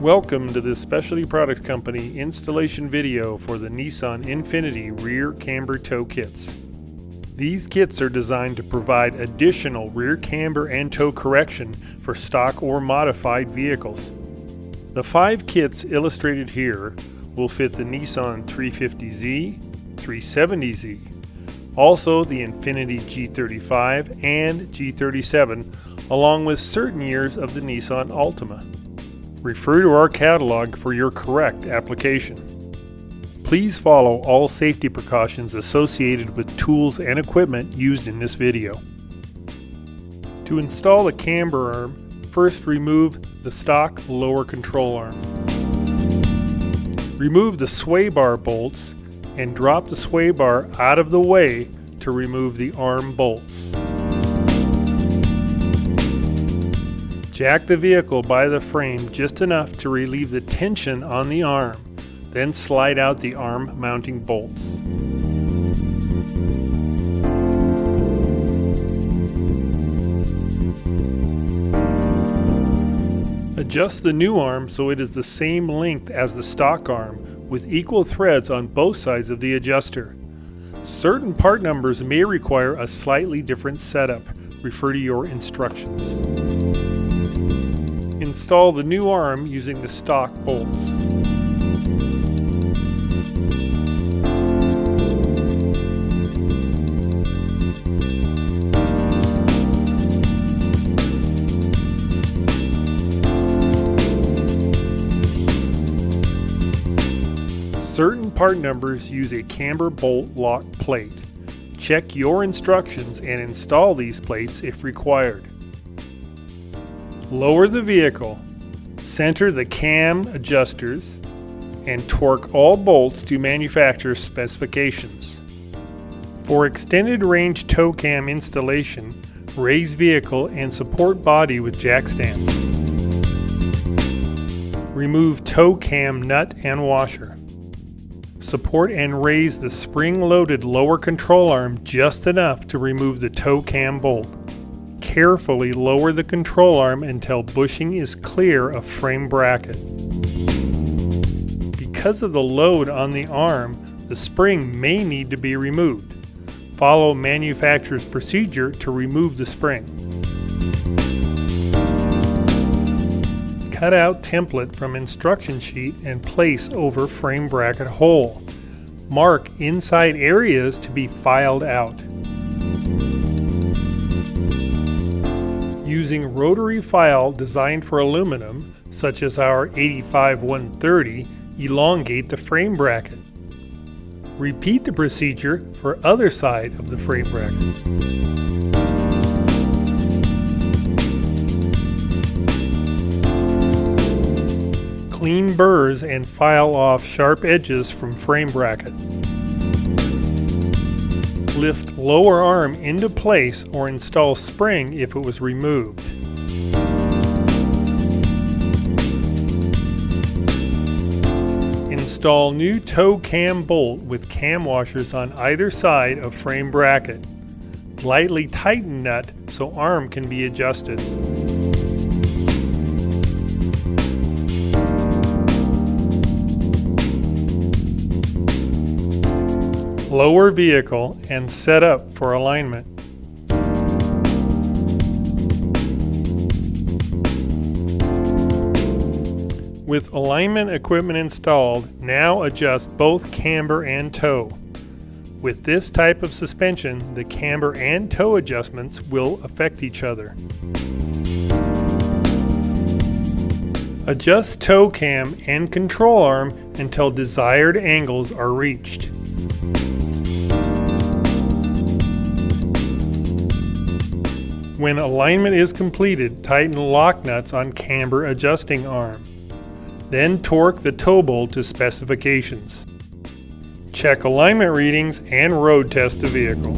Welcome to this Specialty Products Company installation video for the Nissan Infiniti rear camber tow kits. These kits are designed to provide additional rear camber and tow correction for stock or modified vehicles. The 5 kits illustrated here will fit the Nissan 350Z, 370Z, also the Infiniti G35 and G37, along with certain years of the Nissan Altima. Refer to our catalog for your correct application. Please follow all safety precautions associated with tools and equipment used in this video. To install the camber arm, first remove the stock lower control arm. Remove the sway bar bolts and drop the sway bar out of the way to remove the arm bolts. Jack the vehicle by the frame just enough to relieve the tension on the arm, then slide out the arm mounting bolts. Adjust the new arm so it is the same length as the stock arm, with equal threads on both sides of the adjuster. Certain part numbers may require a slightly different setup. Refer to your instructions. Install the new arm using the stock bolts. Certain part numbers use a camber bolt lock plate. Check your instructions and install these plates if required. Lower the vehicle, center the cam adjusters, and torque all bolts to manufacturer's specifications. For extended range tow cam installation, raise vehicle and support body with jack stand. Remove tow cam nut and washer. Support and raise the spring-loaded lower control arm just enough to remove the tow cam bolt. Carefully lower the control arm until bushing is clear of frame bracket. Because of the load on the arm, the spring may need to be removed. Follow manufacturer's procedure to remove the spring. Cut out template from instruction sheet and place over frame bracket hole. Mark inside areas to be filed out. Using rotary file designed for aluminum, such as our 85-130, elongate the frame bracket. Repeat the procedure for other side of the frame bracket. Clean burrs and file off sharp edges from frame bracket. Lift lower arm into place or install spring if it was removed. Install new tow cam bolt with cam washers on either side of frame bracket. Lightly tighten nut so arm can be adjusted. Lower vehicle and set up for alignment. With alignment equipment installed, now adjust both camber and tow. With this type of suspension, the camber and tow adjustments will affect each other. Adjust tow cam and control arm until desired angles are reached. When alignment is completed, tighten lock nuts on camber adjusting arm. Then torque the tow bolt to specifications. Check alignment readings and road test the vehicle.